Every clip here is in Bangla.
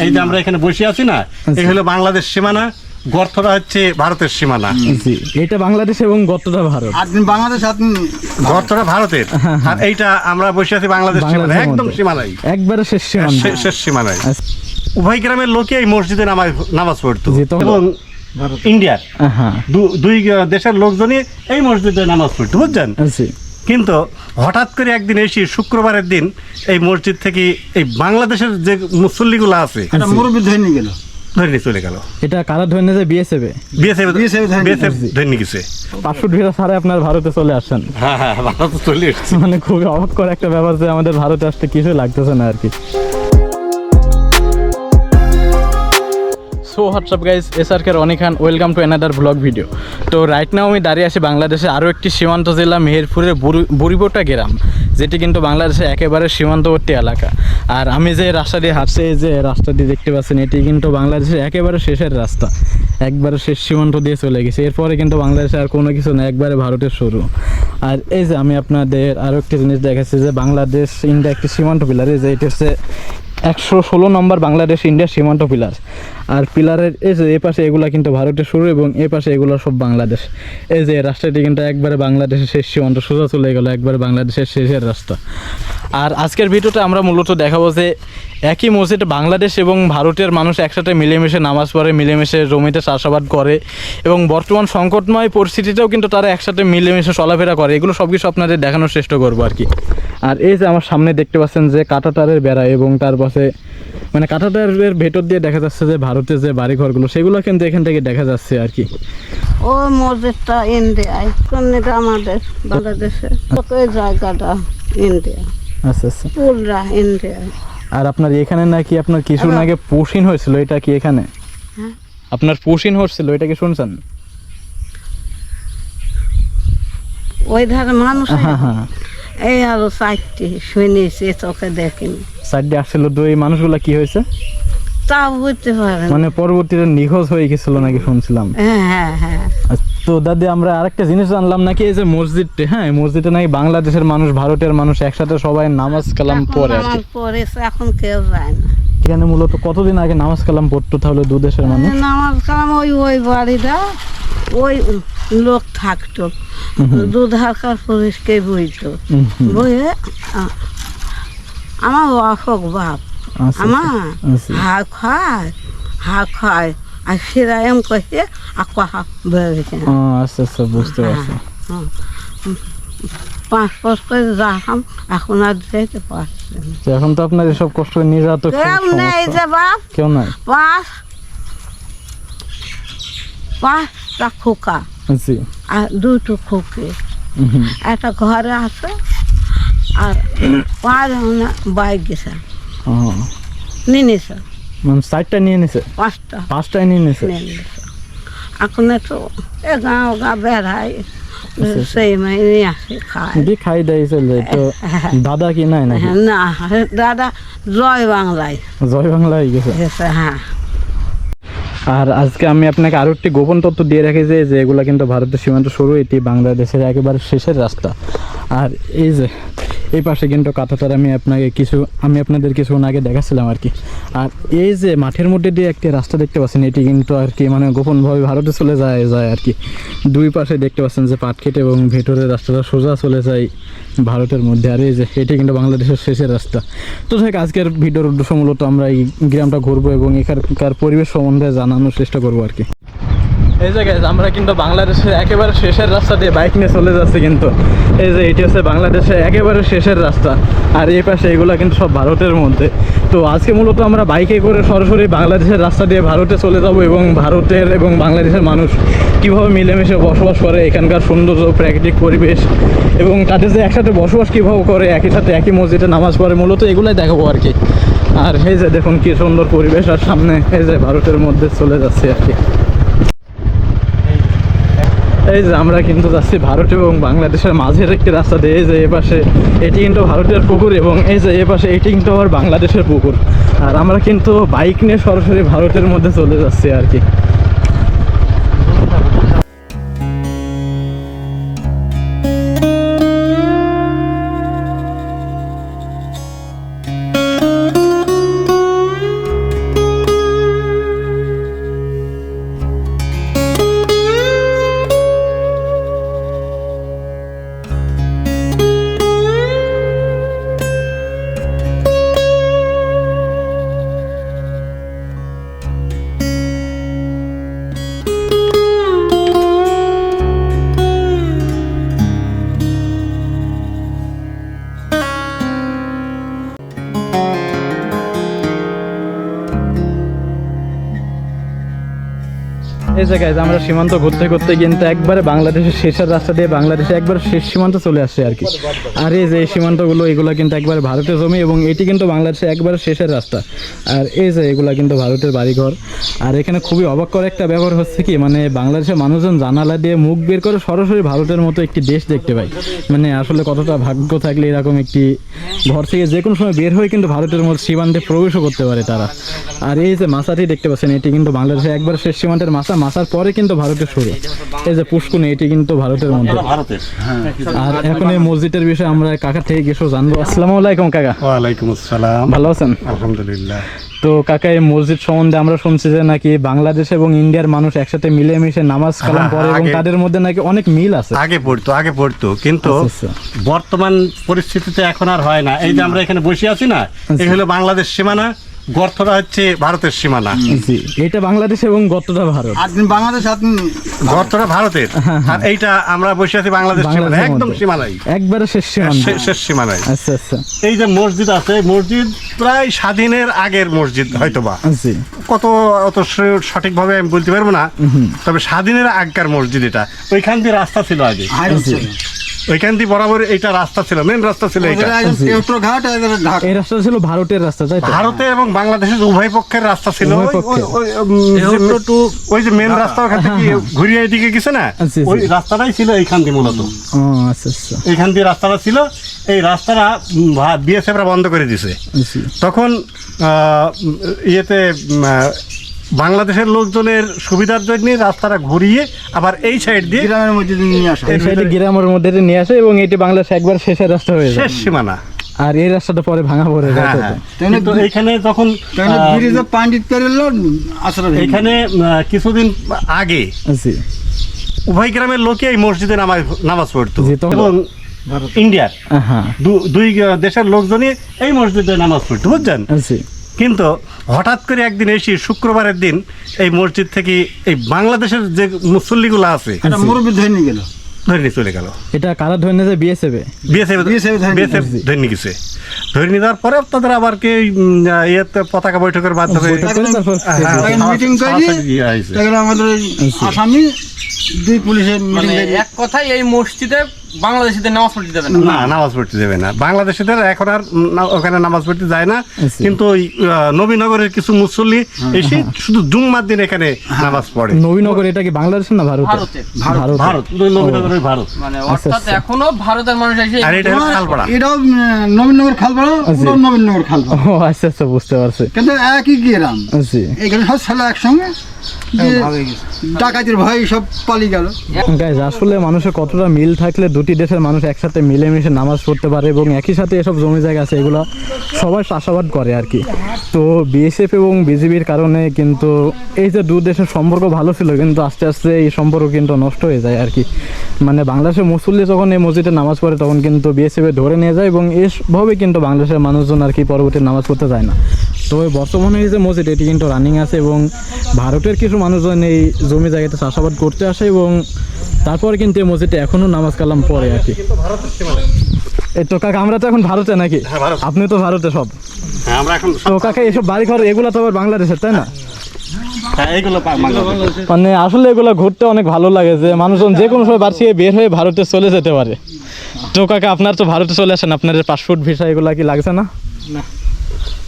এই যে আমরা এখানে বসে আছি না, এই হলো বাংলাদেশ সীমানা, গর্তটা হচ্ছে ভারতের সীমানা। এটা বাংলাদেশ এবং গর্তটা ভারত। আপনি বাংলাদেশ, আপনি গর্তটা ভারতের, আর এইটা আমরা বসে আছি বাংলাদেশ সীমানা, একদম সীমানায়, একবারে শেষ সীমানা, শেষ সীমানায়। উভয় গ্রামের লোকে এই মসজিদে নামাজ পড়তো, এবং ইন্ডিয়ার দুই দেশের লোকজনই এই মসজিদে নামাজ পড়তো, বুঝছেন। কিন্তু হঠাৎ করে একদিন এসে শুক্রবারের দিন এই মসজিদ থেকে এই বাংলাদেশের যে মুসল্লিগুলো আছে মুরব্বী ধরে নিয়ে গেল, ধরে নিয়ে চলে গেল। এটা কারা ধরে নিয়ে যায়? বিএসএফ ধরে নিয়ে গেছে। 500 ভিসা ছাড়া আপনার ভারতে চলে আসছেন। হ্যাঁ হ্যাঁ, ভারতে চলে এসেছে। মানে খুবই অবাক করে একটা ব্যাপার যে আমাদের ভারতে আসতে কিছু লাগতেছে না আর কি। So what's up guys, SRK Rony Khan, welcome to another blog video. তো রাইট নাও আমি দাঁড়িয়ে আছি বাংলাদেশে আরও একটি সীমান্ত জেলা মেহেরপুরের বুড়িবোটা গ্রাম, যেটি কিন্তু বাংলাদেশের একেবারে সীমান্তবর্তী এলাকা। আর আমি যে রাস্তা দিয়ে হাঁটছি, এই যে রাস্তাটি দেখতে পাচ্ছেন, এটি কিন্তু বাংলাদেশের একেবারে শেষের রাস্তা, একবারে শেষ সীমান্ত দিয়ে চলে গেছে। এরপরে কিন্তু বাংলাদেশে আর কোনো কিছু না, একবারে ভারতের শুরু। আর এই যে আমি আপনাদের আরও একটি জিনিস দেখাচ্ছি যে বাংলাদেশ ইন্ডিয়া একটি সীমান্ত পিলার, এই যে এটি হচ্ছে 116 নম্বর বাংলাদেশ ইন্ডিয়া সীমান্ত পিলার। আর পিলারের এই যে এ পাশে এগুলা কিন্তু ভারতের শুরু এবং এ পাশে এগুলো সব বাংলাদেশ। এই যে রাস্তাটি কিন্তু একবারে বাংলাদেশের শেষ সীমান্ত, সোজা চলে গেল একবারে বাংলাদেশের শেষের রাস্তা। আর আজকের ভিডিওতে আমরা মূলত দেখাবো যে একই মসজিদে বাংলাদেশ এবং ভারতের মানুষ একসাথে মিলেমিশে নামাজ পড়ে, মিলেমিশে জমিতে চাষাবাদ করে, এবং বর্তমান সংকটময় পরিস্থিতিতেও কিন্তু তারা একসাথে মিলেমিশে চলাফেরা করে। এগুলো সব কিছু আপনাদের দেখানোর চেষ্টা করবো আর কি। আর এই যে আমার সামনে দেখতে পাচ্ছেন যে কাঁটাতারের বেড়া, এবং তার পাশে মানে কাঁটাতারের ভেতর দিয়ে দেখা যাচ্ছে যে ভারতের যে বাড়িঘরগুলো, সেগুলো কিন্তু এখান থেকে দেখা যাচ্ছে আর কি। ও মসজিদটা ইন্ডিয়ায়, এটা আমাদের বাংলাদেশে, ওই জায়গাটা ইন্ডিয়া। আচ্ছা আচ্ছা, পুরা ইন্ডিয়া। আর আপনার এখানে নাকি আপনার কিছুদিন আগে পুশিন হয়েছিল, এটা কি এখানে আপনার পুশিন হচ্ছিল, এটা কি শুনছেন? ওই ধারে মানুষ, হ্যাঁ হ্যাঁ, এই আরো 4টি শুনেছি, চোখে দেখিনি। সাইডে আসছিল, এই মানুষগুলা কি হয়েছে তাও বুঝতে পারেন, মানে পরবর্তীতে নিখোঁজ হয়ে গেছিল নাকি শুনছিলাম। হ্যাঁ হ্যাঁ হ্যাঁ। তো দাদি আমরা আরেকটা জিনিস জানলাম নাকি, এই যে মসজিদটা, হ্যাঁ মসজিদে নাকি বাংলাদেশের মানুষ ভারতের মানুষ একসাথে সবাই নামাজ কালাম পড়ে আর কি। পড়েছে, এখন কেউ যায় না। এখানে মূলত কতদিন আগে নামাজ কালাম পড়তো তাহলে দু দেশের মানুষ? নামাজ কালাম ওই বাড়িটা ওই লোক থাকতো, দুধ হালকার পুলিশকে বইতো, বইয়ে আমার অশোক বাপ আমার হা খায় আর সেরাম কষে আঁকা বেড়েছে। আচ্ছা আচ্ছা, বুঝতে পারছি। 5 বছর করে যাহাম, এখন আর যেতে পারছি না। এখন তো আপনার এসব কষ্ট নিয়ে যাওয়া তো কেউ নেই যে বাপ, কেউ নাই। 5টা খোকা জি, আর 2টো খোকে, একটা ঘরে আছে আর 5 বাইক গেছে নিয়ে নিছে, মানে 4টা নিয়ে নিছে, 5টাই নিয়ে নিছে। এখন তো এ গাঁও বেড়ায়, সেই মাই নিয়ে আসে খায়, খাই দেয় চলে। তো দাদা কি নাই নাকি? না দাদা জয় বাংলায়, জয় বাংলায় গেছে। হ্যাঁ। আর আজকে আমি আপনাকে আরো একটি গোপন তথ্য দিয়ে রাখি যে এগুলা কিন্তু ভারতের সীমান্ত শুরু, এটি বাংলাদেশের একেবারে শেষের রাস্তা। আর এই যে এই পাশে কিন্তু কাঁটাতার আমি আপনাদের কিছুক্ষণ আগে দেখাচ্ছিলাম আর কি। আর এই যে মাঠের মধ্যে দিয়ে একটি রাস্তা দেখতে পাচ্ছেন, এটি কিন্তু আর কি মানে গোপনভাবে ভারতে চলে যায় আর কি। দুই পাশে দেখতে পাচ্ছেন যে পাট কেটে, এবং ভেতরের রাস্তাটা সোজা চলে যায় ভারতের মধ্যে। আর এই যে এটি কিন্তু বাংলাদেশের শেষের রাস্তা। তো দেখ, আজকের ভিডিওর উদ্দেশ্য মূলত আমরা এই গ্রামটা ঘুরবো এবং এখানকার পরিবেশ সম্বন্ধে জানানোর চেষ্টা করবো আর কি। এই জায়গায় আমরা কিন্তু বাংলাদেশের একেবারে শেষের রাস্তা দিয়ে বাইক নিয়ে চলে যাচ্ছি, কিন্তু এই যে এটি হচ্ছে বাংলাদেশের একেবারে শেষের রাস্তা, আর এই পাশে এগুলো কিন্তু সব ভারতের মধ্যে। তো আজকে মূলত আমরা বাইকে করে সরাসরি বাংলাদেশের রাস্তা দিয়ে ভারতে চলে যাব, এবং ভারতের এবং বাংলাদেশের মানুষ কীভাবে মিলেমিশে বসবাস করে, এখানকার সৌন্দর্য, প্রাকৃতিক পরিবেশ, এবং তাদের যে একসাথে বসবাস কীভাবে করে, একই সাথে একই মসজিদে নামাজ পড়ে, মূলত এগুলাই দেখাবো আর কি। আর এই যে দেখুন কি সুন্দর পরিবেশ, আর সামনে এই যে ভারতের মধ্যে চলে যাচ্ছে আর কি। এই যে আমরা কিন্তু যাচ্ছি ভারত এবং বাংলাদেশের মাঝের একটি রাস্তা দিয়ে। এই যে এ পাশে এটি কিন্তু ভারতের পুকুর, এবং এই যে এ পাশে এটি কিন্তু আবার বাংলাদেশের পুকুর। আর আমরা কিন্তু বাইক নিয়ে সরাসরি ভারতের মধ্যে চলে যাচ্ছি আর কি। এই যে গাইজ আমরা সীমান্ত ঘুরতে ঘুরতে কিন্তু একবারে বাংলাদেশের শেষের রাস্তা দিয়ে বাংলাদেশে একবার শেষ সীমান্ত চলে আসছে আর কি। আর এই যে এই সীমান্তগুলো এগুলো কিন্তু একবারে ভারতের জমি এবং এটি কিন্তু বাংলাদেশের একবারে শেষের রাস্তা। আর এই যে এগুলা কিন্তু ভারতের বাড়িঘর। আর এখানে খুবই অবাক করা একটা ব্যাপার হচ্ছে কি, মানে বাংলাদেশের মানুষজন জানালা দিয়ে মুখ বের করে সরাসরি ভারতের মতো একটি দেশ দেখতে পায়। মানে আসলে কতটা ভাগ্য থাকলে এরকম একটি ঘর থেকে যে কোনো সময় বের হয়ে কিন্তু ভারতের মধ্যে সীমান্তে প্রবেশও করতে পারে তারা। আর এই যে মাছাটি দেখতে পাচ্ছেন, এটি কিন্তু বাংলাদেশের একবার শেষ সীমান্তের মাছার পরে কিন্তু ভারতের শুরু। এই যে পুষ্কুনি, এটি কিন্তু ভারতের মধ্যে। ভারতের। আর এখন এই মসজিদের বিষয়ে আমরা কাকা থেকে কিছু জানবো। আসসালামু আলাইকুম কাকা। ওয়ালাইকুম আসসালাম। ভালো আছেন? আলহামদুলিল্লাহ। তো কাকা এই মসজিদ সম্বন্ধে আমরা শুনছি যে নাকি বাংলাদেশ এবং ইন্ডিয়ার মানুষ একসাথে মিলেমিশে নামাজ কালাম পড়ে এবং তাদের মধ্যে নাকি অনেক মিল আছে। আগে পড়তো কিন্তু বর্তমান পরিস্থিতিতে এখন আর হয় না। এই যে আমরা এখানে বসে আছি না, এই হলো বাংলাদেশ সীমানা, গর্তটা হচ্ছে ভারতের সীমানা। এটা বাংলাদেশ এবং গর্তটা ভারত। বাংলাদেশ গর্তটা ভারতের, আর এইটা আমরা বসে আছি বাংলাদেশ সীমানা, একদম সীমানায়, একবারে শেষ সীমানায়। আচ্ছা আচ্ছা। এই যে মসজিদ আছে, মসজিদ প্রায় স্বাধীনের আগের মসজিদ হয়তোবা, কত অত সঠিকভাবে আমি বলতে পারবো না, তবে স্বাধীনের আগকার মসজিদ এটা। ওইখান দিয়ে রাস্তা ছিল আগে, ওইখান দিয়ে বরাবর এইটা রাস্তা ছিল, মেন রাস্তা ছিল এইটা। এই রাস্তা ছিল ভারতের রাস্তা, তাই তো? ভারতে এবং বাংলাদেশের উভয় পক্ষের রাস্তা ছিল। ওই যে মেন রাস্তা ওখান থেকে ঘুরিয়ে এদিকে গেছে না, ওই রাস্তাটাই ছিল এইখান দিয়ে মূলত। আচ্ছা আচ্ছা। এইখান দিয়ে রাস্তাটা ছিল, এই রাস্তাটা বিএসএফরা বন্ধ করে দিছে। তখন ইয়েতে বাংলাদেশের লোকজনের সুবিধার জন্য রাস্তাটা ঘুরিয়ে আবার এই সাইড দিয়ে গ্রামের মধ্যে নিয়ে আসে, এই সাইডে গ্রামের মধ্যে নিয়ে আসে এবং এটি বাংলাদেশ একবার শেষের রাস্তা হয়ে যায়, শেষ সীমানা। আর এই রাস্তাটা পরে ভাঙা পড়ে যায়। কিন্তু এইখানে যখন এখানে কিছুদিন আগে উভয় গ্রামের লোকে এই মসজিদে নামাজ পড়তো এবং ইন্ডিয়ার দুই দেশের লোকজনই এই মসজিদে নামাজ পড়তো, বুঝছেন? কিন্তু হঠাৎ করে একদিন এসে শুক্রবারের দিন এই মসজিদ থেকে এই বাংলাদেশের যে মুসল্লিগুলো আছে মুরব্বী ধরে নিয়ে গেল, ধরে নিয়ে চলে গেল। এটা কারা ধরে নিয়ে যায়? বিএসএফ ধরে নিয়ে গেছে। ধরে নিয়ে যাওয়ার পরে তাদের আবার কি ইয়েতে পতাকা বৈঠকের মাধ্যমে মিটিং করে আমাদের আসামি দুই পুলিশের মিটিং। এক কথাই এই মসজিদে বাংলাদেশিদের নামাজ পড়তে দেবে না। না, নামাজ পড়তে দেবে না। বাংলাদেশিদের এখন আর ওখানে নামাজ পড়তে যায় না, কিন্তু ওই নবীনগরের কিছু মুসল্লি এসে শুধু জুম্মার দিন এখানে নামাজ পড়ে। নবীনগর এটা কি বাংলাদেশের না ভারতের? ভারত, নবীনগরের ভারত। মানে অর্থাৎ এখনো ভারতের মানুষ এসে, আর এটা হলো খালপাড়া, এটাও নবীনগর খালপাড়া, ওটাও নবীনগর খালপাড়া। ও আচ্ছা আচ্ছা, বুঝতে পারছি। কিন্তু একই গ্রাম, এখানে সব ছেলে একসঙ্গে, ডাকাতির ভয় সব পালিয়ে গেল। গাইজ আসলে মানুষের কতটা মিল থাকলে দুটি দেশের মানুষ একসাথে মিলেমিশে নামাজ পড়তে পারে এবং একই সাথে এসব জমি জায়গা আছে এগুলো সবাই চাষাবাদ করে আর কি। তো বিএসএফ এবং বিজিবির কারণে কিন্তু এই যে দু দেশের সম্পর্ক ভালো ছিল, কিন্তু আস্তে আস্তে এই সম্পর্ক কিন্তু নষ্ট হয়ে যায় আর কি। মানে বাংলাদেশের মুসল্লি যখন এই মসজিদে নামাজ পড়ে তখন কিন্তু বিএসএফ ধরে নিয়ে যায় এবং এইভাবে কিন্তু বাংলাদেশের মানুষজন আর কি পরবর্তী নামাজ পড়তে যায় না। তো বর্তমানে এই যে মসজিদ এটি কিন্তু রানিং আছে এবং ভারতের কিছু মানুষজন এই জমি জায়গাতে চাষাবাদ করতে আসে এবং তারপরে কিন্তু এই মসজিদে এখনো নামাজ কালাম পড়ে আর কি। এই তো কাকা আমরা তো এখন ভারতে নাকি? আপনি তো ভারতে সব। তো কাকা এসব বাড়িঘর এগুলো তো আবার বাংলাদেশের, তাই না? মানে আসলে এগুলো ঘুরতে অনেক ভালো লাগে যে মানুষজন যে কোনো সময় বাড়ি বের হয়ে ভারতে চলে যেতে পারে। তো কাকা আপনার তো ভারতে চলে আসেন, আপনার পাসপোর্ট ভিসা এগুলা কি লাগছে না?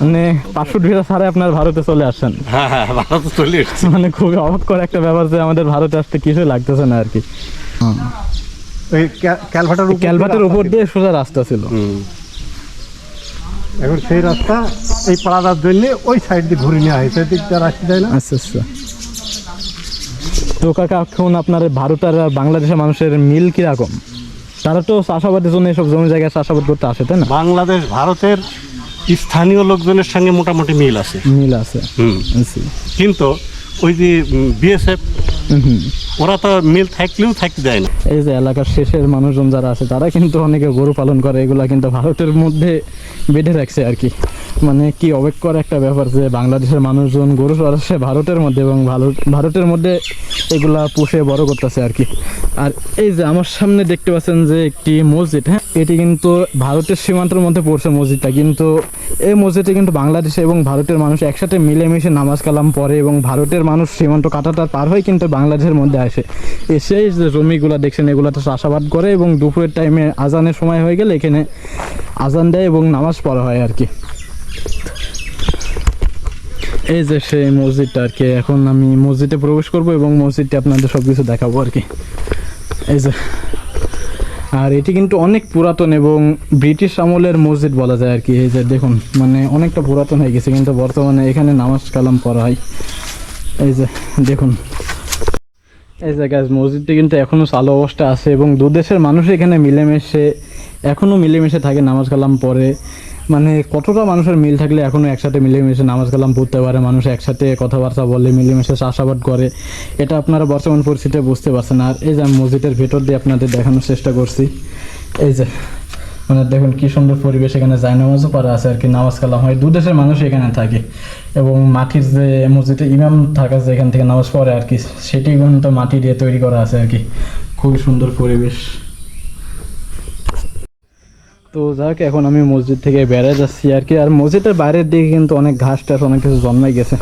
মানে পাসপোর্ট ভিসা ছাড়াই আপনার ভারতে চলে আসছেন? ভারতে চলে এসেছি। মানে খুবই অবাক করে একটা ব্যাপার যে আমাদের ভারতে আসতে কিছুই লাগতেছে না আর কি। ক্যালভাটের উপর দিয়ে সোজা রাস্তা ছিল, এখন সেই রাস্তা এই পাড়ার জন্য ওই সাইড দিয়ে ঘুরে নেওয়া হয়েছে, দিকটা রাস্তা যায় না। আচ্ছা আচ্ছা। তো কাকা এখন আপনার ভারত আর বাংলাদেশের মানুষের মিল কিরকম? তারা তো চাষাবাদের জন্য এসব জমি জায়গায় চাষাবাদ করতে আসে, তাই না? বাংলাদেশ ভারতের স্থানীয় লোকজনের সঙ্গে মোটামুটি মিল আছে। কিন্তু ওই যে বিএসএফ ওরা তো মিল থাকলেও থাকতে দেয় না। এই যে এলাকার শেষের মানুষজন যারা আছে তারা কিন্তু অনেকে গরু পালন করে, এগুলা কিন্তু ভারতের মধ্যে বেঁধে রাখছে আর কি। মানে কি অবাক করা একটা ব্যাপার যে বাংলাদেশের মানুষজন গরু চড়াচ্ছে ভারতের মধ্যে এবং ভারতের মধ্যে এগুলা পুষে বড় করতেছে আর কি। আর এই যে আমার সামনে দেখতে পাচ্ছেন যে একটি মসজিদ, হ্যাঁ এটি কিন্তু ভারতের সীমান্তের মধ্যে পড়ছে মসজিদটা, কিন্তু এই মসজিদে কিন্তু বাংলাদেশ এবং ভারতের মানুষ একসাথে মিলেমিশে নামাজ কালাম পড়ে এবং ভারতের মানুষ সীমান্ত কাঁটাটার পার হয়ে কিন্তু বাংলাদেশের মধ্যে আসে, এসে এই যে জমিগুলো দেখছেন এগুলোতে চাষাবাদ করে এবং দুপুরের টাইমে আজানের সময় হয়ে গেলে এখানে আজান দেয় এবং নামাজ পড়া হয় আর কি। এই যে সেই মসজিদটা আর কি। এখন আমি মসজিদে প্রবেশ করব এবং মসজিদটি আপনাদের সব কিছু দেখাবো আর কি। এই যে, আর এটি কিন্তু অনেক পুরাতন এবং ব্রিটিশ আমলের মসজিদ বলা যায় আর কি। এই যে দেখুন, মানে অনেকটা পুরাতন হয়ে গেছে, কিন্তু বর্তমানে এখানে নামাজ কালাম পড়া হয়। এই যে দেখুন, এই যে গাইস, মসজিদটি কিন্তু এখনও চালু অবস্থা আছে এবং দু দেশের মানুষ এখানে এখনও মিলেমিশে থাকে, নামাজ কালাম পড়ে। মানে কতটা মানুষের মিল থাকলে এখনও একসাথে মিলেমিশে নামাজ কালাম পড়তে পারে, মানুষ একসাথে কথাবার্তা বলে, মিলেমিশে চাষাবাদ করে, এটা আপনারা বর্তমান পরিস্থিতিতে বুঝতে পারছেন। আর এই যে আমি মসজিদের ভেতর দিয়ে আপনাদের দেখানোর চেষ্টা করছি। এই যে মানে দেখুন কি সুন্দর পরিবেশ, এখানে জায়নামাজও করা আছে আর কি, নামাজ কালাম হয়, দু দেশের মানুষ এখানে থাকে এবং মাটির যে মসজিদে ইমাম থাকা যে এখান থেকে নামাজ পড়ে আর কি, সেটি কিন্তু মাটি দিয়ে তৈরি করা আছে আর কি, খুবই সুন্দর পরিবেশ। তো যাক, এখন আমি মসজিদ থেকে বেড়ে যাচ্ছি আর কি। আর মসজিদের বাইরের দিকে কিন্তু অনেক ঘাস টাস অনেক কিছু জন্মাই গেছে।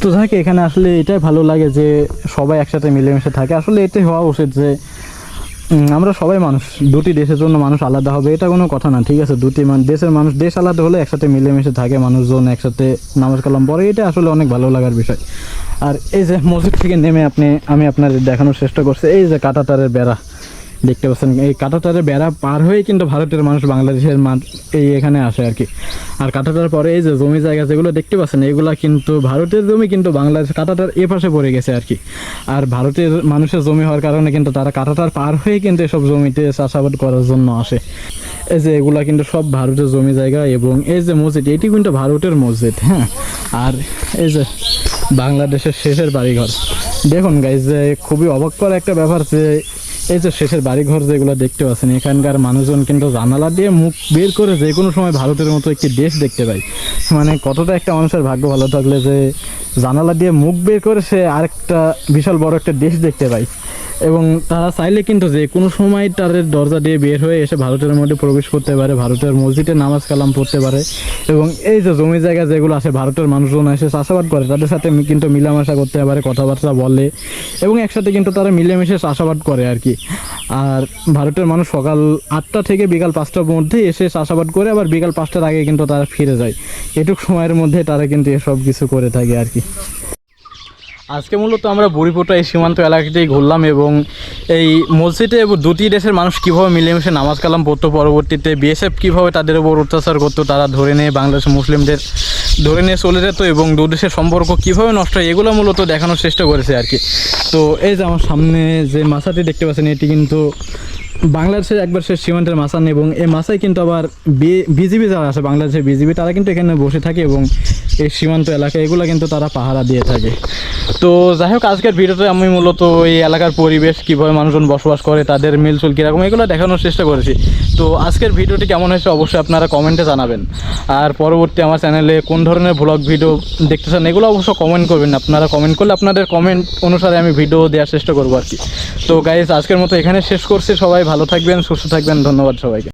তো যাক, এখানে আসলে এটাই ভালো লাগে যে সবাই একসাথে মিলেমিশে থাকে। আসলে এটাই হওয়া উচিত যে আমরা সবাই মানুষ, দুটি দেশের জন্য মানুষ আলাদা হবে এটা কোনো কথা না, ঠিক আছে? দুটি দেশের মানুষ, দেশ আলাদা হলে একসাথে মিলেমিশে থাকে মানুষজন, একসাথে নামাজ কালাম পড়ে, এটা আসলে অনেক ভালো লাগার বিষয়। আর এই যে মসজিদ থেকে নেমে আমি আপনাদের দেখানোর চেষ্টা করছি, এই যে কাঁটাতারের বেড়া দেখতে পাচ্ছেন, এই কাঁটাতারের বেড়া পার হয়ে কিন্তু ভারতের মানুষ বাংলাদেশের এখানে আসে আর কি। আর কাঁটাতার পরে এই যে জমি জায়গা যেগুলো দেখতে পাচ্ছেন, এগুলা কিন্তু ভারতের জমি, কিন্তু বাংলাদেশ কাঁটাতার এ পাশে পড়ে গেছে আর কি। আর ভারতের মানুষের জমি হওয়ার কারণে কিন্তু তারা কাঁটাতার পার হয়ে কিন্তু এসব জমিতে চাষাবাদ করার জন্য আসে। এই যে এগুলা কিন্তু সব ভারতের জমি জায়গা এবং এই যে মসজিদ, এটি কিন্তু ভারতের মসজিদ, হ্যাঁ। আর এই যে বাংলাদেশের শেষের বাড়িঘর দেখুন গাইজ, যে খুবই অবাক করা একটা ব্যাপার যে এই যে শেষের বাড়িঘর যেগুলো দেখতে পাচ্ছেন, এখানকার মানুষজন কিন্তু জানালা দিয়ে মুখ বের করে যে কোনো সময় ভারতের মতো একটি দেশ দেখতে পায়। মানে কতটা একটা মানুষের ভাগ্য ভালো থাকলে যে জানালা দিয়ে মুখ বের করে সে আরেকটা বিশাল বড় একটা দেশ দেখতে পায়। এবং তারা চাইলে কিন্তু যে কোনো সময় তাদের দরজা দিয়ে বের হয়ে এসে ভারতের মধ্যে প্রবেশ করতে পারে, ভারতের মসজিদে নামাজ কালাম পড়তে পারে। এবং এই যে জমি জায়গা যেগুলো আছে, ভারতের মানুষজন এসে চাষাবাদ করে, তাদের সাথে কিন্তু মিলামেশা করতে পারে, কথাবার্তা বলে এবং একসাথে কিন্তু তারা মিলেমিশে চাষাবাদ করে আর কি। আর ভারতের মানুষ সকাল 8টা থেকে বিকাল 5টার মধ্যে এসে চাষাবাদ করে, আবার বিকাল 5টার আগে কিন্তু তারা ফিরে যায়। এটুকু সময়ের মধ্যে তারা কিন্তু এসব কিছু করে থাকে আর কি। আজকে মূলত আমরা বুড়িপোটা এই সীমান্ত এলাকাতেই ঘুরলাম এবং এই মসজিদে দুটি দেশের মানুষ কীভাবে মিলেমিশে নামাজ কালাম পড়তো, পরবর্তীতে বিএসএফ কীভাবে তাদের উপর অত্যাচার করতো, তারা ধরে নিয়ে বাংলাদেশের মুসলিমদের ধরে নিয়ে চলে যেত এবং দু দেশের সম্পর্ক কীভাবে নষ্ট হয়, এগুলো মূলত দেখানোর চেষ্টা করেছে আর কি। তো এই যে আমার সামনে যে মাছাটি দেখতে পাচ্ছেন, এটি কিন্তু বাংলাদেশের একবার শেষ সীমান্তের মাছান এবং এই মাছাই কিন্তু আবার বিজিবি যারা আছে, বাংলাদেশের বিজিবি, তারা কিন্তু এখানে বসে থাকে এবং এই সীমান্ত এলাকা এগুলো কিন্তু তারা পাহারা দিয়ে থাকে। তো যাই হোক, আজকের ভিডিওতে আমি মূলত এই এলাকার পরিবেশ, কীভাবে মানুষজন বসবাস করে, তাদের মিলচুল কীরকম, এগুলো দেখানোর চেষ্টা করেছি। তো আজকের ভিডিওটি কেমন হয়েছে অবশ্যই আপনারা কমেন্টে জানাবেন। আর পরবর্তী আমার চ্যানেলে কোন ধরনের ব্লগ ভিডিও দেখতে চান এগুলো অবশ্যই কমেন্ট করবেন। আপনারা কমেন্ট করলে আপনাদের কমেন্ট অনুসারে আমি ভিডিও দেওয়ার চেষ্টা করবো আর কি। তো গাইস, আজকের মতো এখানে শেষ করছি। সবাই ভালো থাকবেন, সুস্থ থাকবেন, ধন্যবাদ সবাইকে।